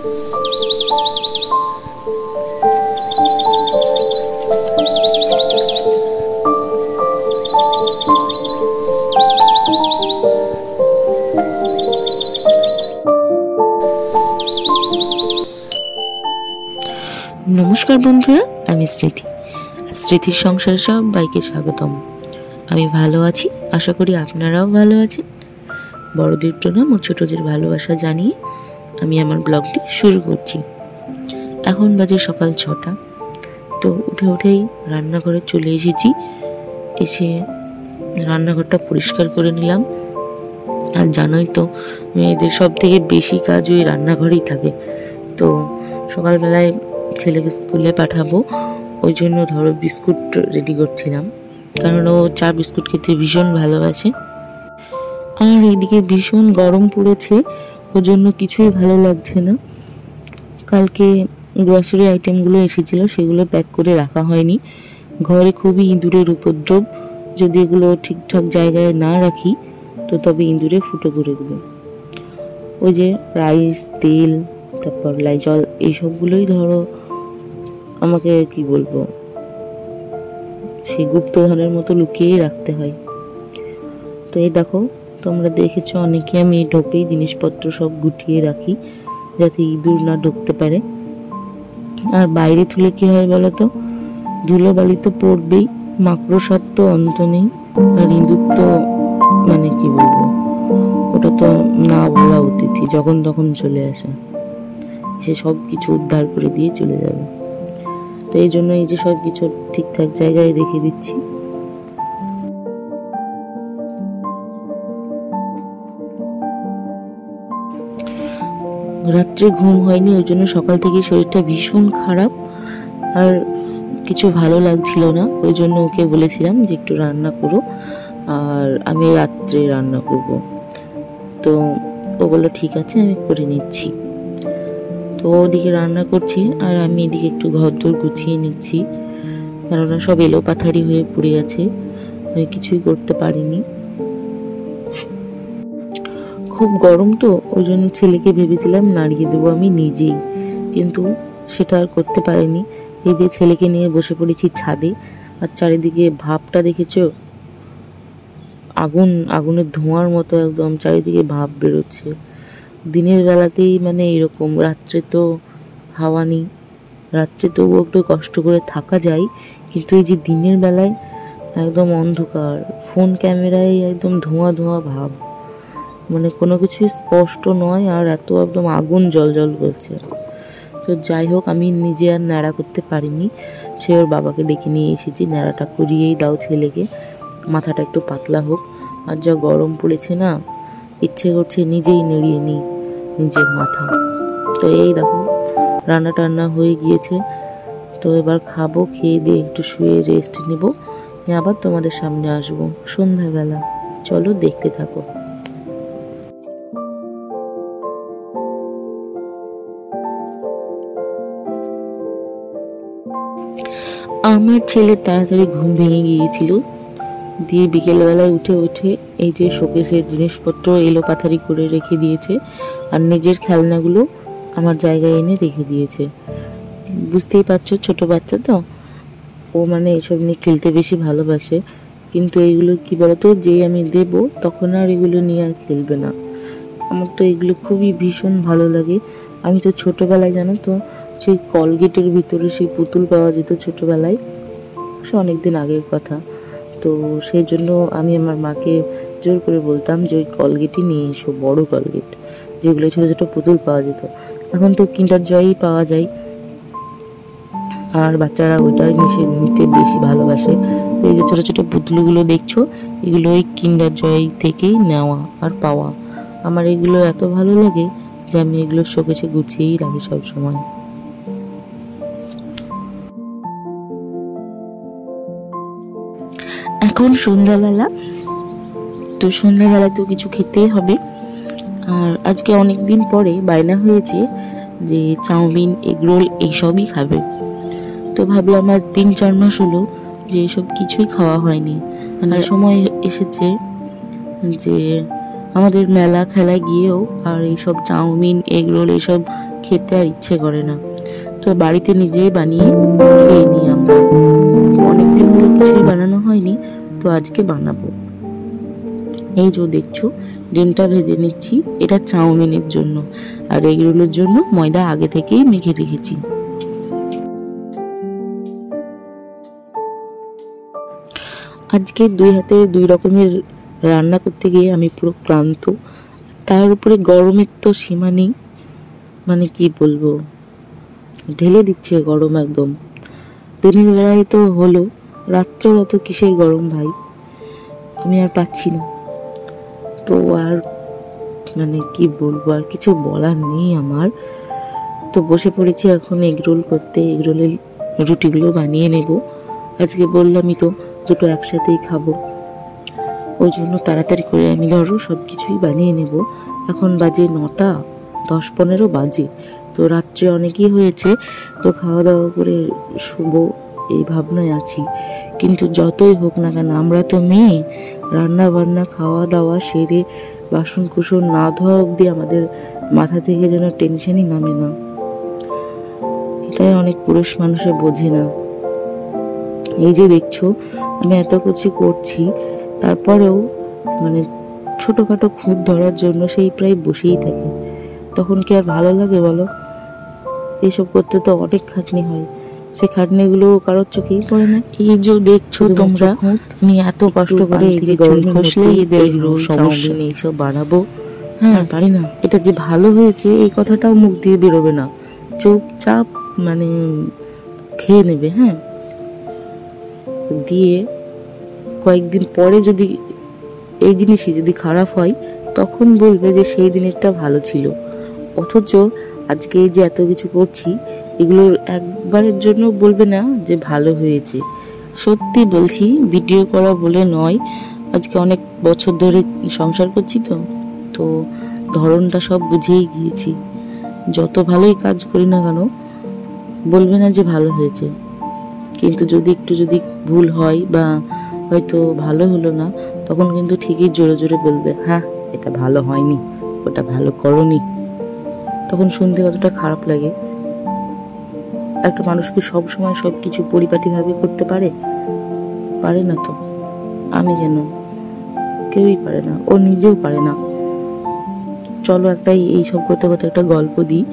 নমস্কার বন্ধুরা, আমি স্মৃতির সংসারে সবাইকে স্বাগতম। আমি ভালো আছি, আশা করি আপনারাও ভালো আছেন। বড়দের প্রণাম ও ছোটদের ভালোবাসা জানিয়ে আমি আমার ব্লগটি শুরু করছি। এখন বাজে সকাল 6টা। তো উঠেই রান্নাঘরে চলে এসেছি। এসে রান্নাঘরটা পরিষ্কার করে নিলাম। আর জানোই তো, মেয়েদের সব থেকে বেশি কাজ ওই রান্নাঘরেই থাকে। তো সকালবেলায় ছেলেকে স্কুলে পাঠাবো, ওই জন্য ধরো বিস্কুট রেডি করছিলাম, কারণ ও চা বিস্কুট খেতে ভীষণ ভালোবাসে। আর এদিকে ভীষণ গরম পড়েছে, ওর জন্য কিছুই ভালো লাগছে না। কালকে গ্রসারি আইটেমগুলো এসেছিলো, সেগুলো প্যাক করে রাখা হয়নি। ঘরে খুবই ইঁদুরের উপদ্রব, যদি এগুলো ঠিকঠাক জায়গায় না রাখি তো তবে ইঁদুরে ফুটো করে দেবে। ওই যে রাইস, তেল, তারপর লাইজল, এইসবগুলোই ধরো আমাকে কি বলবো, সেই গুপ্তধনের মতো লুকিয়েই রাখতে হয়। তো এই দেখো, তোমরা দেখেছো অনেকে আমি এই ঢোপেই জিনিসপত্র সব গুটিয়ে রাখি, যাতে ইঁদুর না ঢুকতে পারে। আর বাইরে তুলে কি হয় বলো তো, ধুলোবালি তো পড়বেই, মাকড়সার তো অন্ত নেই। আর ইঁদুর তো মানে কি বলবো, ওটা তো না বলা অতিথি, যখন তখন চলে আসে, সে সব কিছু উদ্ধার করে দিয়ে চলে যাবে। তো এই জন্য এই যে সব কিছু ঠিকঠাক জায়গায় রেখে দিচ্ছি। রাত্রে ঘুম হয়নি, ওই জন্য সকাল থেকে শরীরটা ভীষণ খারাপ, আর কিছু ভালো লাগছিল না। ওই জন্য ওকে বলেছিলাম যে একটু রান্না করো, আর আমি রাত্রে রান্না করব। তো ও বললো ঠিক আছে, আমি করে নিচ্ছি। তো ওদিকে রান্না করছি আর আমি এদিকে একটু ঘরদোর গুছিয়ে নিচ্ছি, কেননা সব এলোপাথারি হয়ে পড়ে আছে, আমি কিছুই করতে পারিনি। খুব গরম তো, ওই জন্য ছেলেকে ভেবেছিলাম নাড়িয়ে দেবো আমি নিজেই, কিন্তু সেটা আর করতে পারিনি। এই যে ছেলেকে নিয়ে বসে পড়েছি ছাদে, আর চারিদিকে ভাবটা দেখেছো, আগুনের ধোঁয়ার মতো একদম চারিদিকে ভাব বেরোচ্ছে। দিনের বেলাতেই মানে এরকম, রাত্রে তো হাওয়া নেই, রাত্রে তবুও একটু কষ্ট করে থাকা যায়, কিন্তু এই যে দিনের বেলায় একদম অন্ধকার, ফোন ক্যামেরায় একদম ধোঁয়া ধোঁয়া ভাব, মানে কোনো কিছুই স্পষ্ট নয়, আর এত একদম আগুন জল করছে। তো যাই হোক, আমি নিজে আর ন্যাড়া করতে পারিনি, সে ওর বাবাকে ডেকে নিয়ে এসেছি, ন্যাড়াটা করিয়েই দাও ছেলেকে, মাথাটা একটু পাতলা হোক। আর যা গরম পড়েছে না, ইচ্ছে করছে নিজেই নেড়িয়ে নিই নিজের মাথা। তো এই দেখো, রান্না টান্না হয়ে গিয়েছে, তো এবার খাবো, খেয়ে দিয়ে একটু শুয়ে রেস্ট নেব, আবার তোমাদের সামনে আসবো সন্ধ্যাবেলা। চলো দেখতে থাকো। আমার ছেলের তাড়াতাড়ি ঘুম ভেঙে গিয়েছিল, দিয়ে বিকেলবেলায় উঠে এই যে শোকেসের জিনিসপত্র এলোপাথারি করে রেখে দিয়েছে, আর নিজের খেলনাগুলো আমার জায়গায় এনে রেখে দিয়েছে। বুঝতেই পারছো, ছোট বাচ্চা তো, ও মানে এসব নিয়ে খেলতে বেশি ভালোবাসে, কিন্তু এইগুলো কি বলতো, যে আমি দেব তখন আর এগুলো নিয়ে আর খেলবে না। আমার তো এগুলো খুবই ভীষণ ভালো লাগে। আমি তো ছোটোবেলায়, জানো তো, সেই কলগেটের ভিতরে সেই পুতুল পাওয়া যেত ছোটোবেলায়, সে অনেকদিন আগের কথা। তো সেই জন্য আমি আমার মাকে জোর করে বলতাম যে ওই কলগেটই নিয়ে এসো, বড় কলগেট, যেগুলো ছোটো ছোটো পুতুল পাওয়া যেত। এখন তো কিন্ডার জয়ই পাওয়া যায়, আর বাচ্চারা ওইটাই নিতে বেশি ভালোবাসে। তো এই যে ছোটো ছোটো পুতুলগুলো দেখছো, এগুলো ওই কিন্ডার জয় থেকেই নেওয়া আর পাওয়া। আমার এগুলো এত ভালো লাগে যে আমি এগুলো শোকেসে গুছিয়েই রাখি সব সময়। এখন সন্ধ্যাবেলা, তো সন্ধ্যাবেলা তো কিছু খেতেই হবে। আর আজকে অনেক দিন পরে বায়না হয়েছে যে চাউমিন, এগরোল এইসবই খাবে। তো ভাবলাম আজ 3-4 মাস হলো যে এসব কিছুই খাওয়া হয়নি, মানে সময় এসেছে যে আমাদের মেলা খেলায় গিয়েও আর এইসব চাউমিন, এগরোল এইসব খেতে আর ইচ্ছে করে না। তো বাড়িতে নিজেই বানিয়ে খেয়ে নিই আমরা। অনেকদিন হলো কিছুই বানানো হয়নি, তো আজকে বানাবো। এই যে দেখছো ডিমটা ভেজে নিচ্ছি, এটা চাউমিনের জন্য, আর এগরোলের জন্য ময়দা আগে থেকেই মেখে রেখেছি। আজকে দুই হাতে দুই রকমের রান্না করতে গিয়ে আমি পুরো ক্লান্ত। তার উপরে গরমের তো সীমা নেই, মানে কি বলবো, ঢেলে দিচ্ছে গরম একদম। দিনের বেলায় তো হলো, রাত্রেও অত কিসের গরম ভাই, আমি আর পাচ্ছি না। তো আর মানে কি বলবো, আর কিছু বলার নেই আমার। তো বসে পড়েছি এখন এগরোল করতে। এগরোলের রুটিগুলো বানিয়ে নেব। আজকে বললামই তো দুটো একসাথেই খাবো, ওই জন্য তাড়াতাড়ি করে আমি ধরো সব কিছুই বানিয়ে নেব। এখন বাজে 9টা 10-15 বাজে। তো রাত্রে অনেকই হয়েছে, তো খাওয়া দাওয়া করে শুভ এই ভাবনায় আছি। কিন্তু যতই হোক না কেন, আমরা তো মেয়ে, রান্না বান্না খাওয়া দাওয়া সেরে বাসন কুসন না ধোয়া অবধি আমাদের মাথা থেকে যেন টেনশনই নামে না। এটাই অনেক পুরুষ মানুষে বোঝে না। এই যে দেখছো আমি এত কিছু করছি, তারপরেও মানে ছোটোখাটো খুঁত ধরার জন্য সেই প্রায় বসেই থাকে। তখন কি আর ভালো লাগে বলো? এইসব করতে তো অনেক খাটনি হয়, সেই খাটনিগুলো কারোর চোখেই পড়ে না। এই যে দেখছো তোমরা, আমি এত কষ্ট করে এই যে গরম খসলে এদের সমস্যা এইসব বানাবো, হ্যাঁ পারি না। এটা যে ভালো হয়েছে এই কথাটাও মুখ দিয়ে বেরোবে না, চুপচাপ মানে খেয়ে নেবে। হ্যাঁ, দিয়ে কয়েকদিন পরে যদি এই জিনিসই যদি খারাপ হয়, তখন বলবে যে সেই দিনেরটা ভালো ছিল। অথচ আজকে এই যে এত কিছু করছি, এগুলোর একবারের জন্য বলবে না যে ভালো হয়েছে। সত্যি বলছি, ভিডিও করা বলে নয়, আজকে অনেক বছর ধরে সংসার করছি তো তো ধরনটা সব বুঝেই গিয়েছি। যত ভালোই কাজ করি না কেন, বলবে না যে ভালো হয়েছে। কিন্তু যদি ভুল হয় বা হয়তো ভালো হলো না, তখন কিন্তু ঠিকই জোরে জোরে বলবে, হ্যাঁ এটা ভালো হয়নি, ওটা ভালো করনি। তখন শুনতে কতটা খারাপ লাগে। একটা মানুষ কি সবসময় সব কিছু পরিপাটিভাবে করতে পারে? পারে না তো। আমি যেন, কেউই পারে না, ও নিজেও পারে না। চলো এই সব করতে করতে একটা গল্প দিই।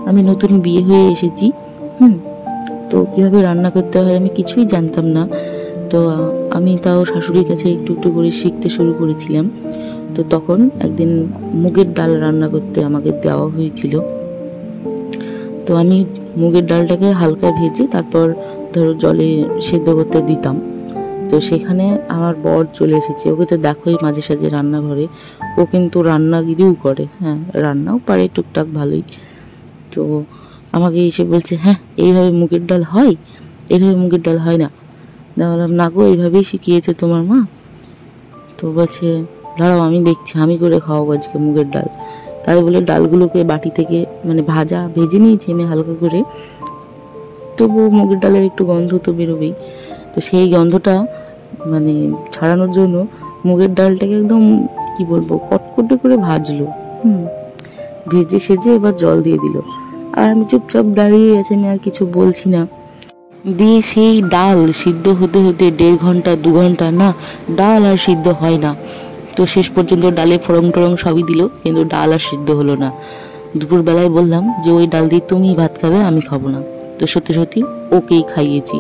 আমি নতুন বিয়ে হয়ে এসেছি, তো কীভাবে রান্না করতে হয় আমি কিছুই জানতাম না। তো আমি তাও শাশুড়ির কাছে একটু একটু করে শিখতে শুরু করেছিলাম। তো তখন একদিন মুগের ডাল রান্না করতে আমাকে দেওয়া হয়েছিল। তো আমি মুগের ডালটাকে হালকা ভেজে তারপর ধরো জলে সেদ্ধ করতে দিতাম। তো সেখানে আমার বর চলে এসেছে। ওকে তো দেখোই মাঝে সাঝে রান্নাঘরে, ও কিন্তু রান্নাগিরিও করে, হ্যাঁ রান্নাও পারে টুকটাক ভালোই। তো আমাকে এসে বলছে, হ্যাঁ এইভাবে মুগের ডাল হয়? এইভাবে মুগের ডাল হয় না। বললাম, না গো, এইভাবেই শিখিয়েছে তোমার মা। তো বলছে, দাঁড়াও আমি দেখছি, আমি করে খাওয়াবো আজকে মুগের ডাল। তাই বলে ডালগুলোকে বাটি থেকে মানে ভেজে নিয়েছি আমি হালকা করে। তবুও মুগের ডালের একটু গন্ধ তো বেরোবেই। তো সেই গন্ধটা মানে ছাড়ানোর জন্য মুগের ডালটাকে একদম কি বলবো কটকটে করে ভাজলো। ভেজে সেজে এবার জল দিয়ে দিল। আর আমি চুপচাপ দাঁড়িয়ে আছি, আমি আর কিছু বলছি না। দিয়ে সেই ডাল সিদ্ধ হতে হতে 1.5 ঘন্টা 2 ঘন্টা, না ডাল আর সিদ্ধ হয় না। তো শেষ পর্যন্ত ডালে ফড়ং টরং সবই দিল, কিন্তু ডাল আর সিদ্ধ হলো না। দুপুরবেলায় বললাম যে ওই ডাল দিয়ে তুমি ভাত খাবে, আমি খাবো না। তো সত্যি সত্যি ওকেই খাইয়েছি,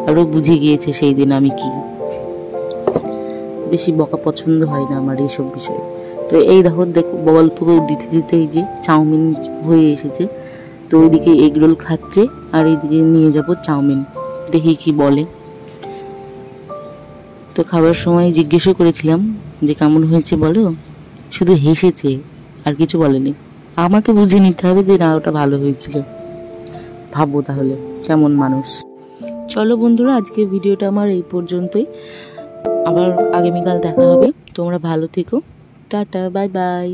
আর ও বুঝে গিয়েছে সেই দিন আমি কি। বেশি বকা পছন্দ হয় না আমার এইসব বিষয়ে। তো এই দেখো গল্প দিতে দিতে এই যে চাউমিন হয়ে এসেছে। তো ওইদিকে এগরোল খাচ্ছে আর এইদিকে নিয়ে যাব চাউমিন, দেখি কি বলে। তো খাবার সময় জিজ্ঞেসও করেছিলাম যে কেমন হয়েছে বলো, শুধু হেসেছে আর কিছু বলেনি। আমাকে বুঝে নিতে হবে যে না ওটা ভালো হয়েছিল। ভাবো তাহলে কেমন মানুষ। চলো বন্ধুরা, আজকে ভিডিওটা আমার এই পর্যন্তই। আবার আগামীকাল দেখা হবে। তোমরা ভালো থেকো। Tata, bye bye.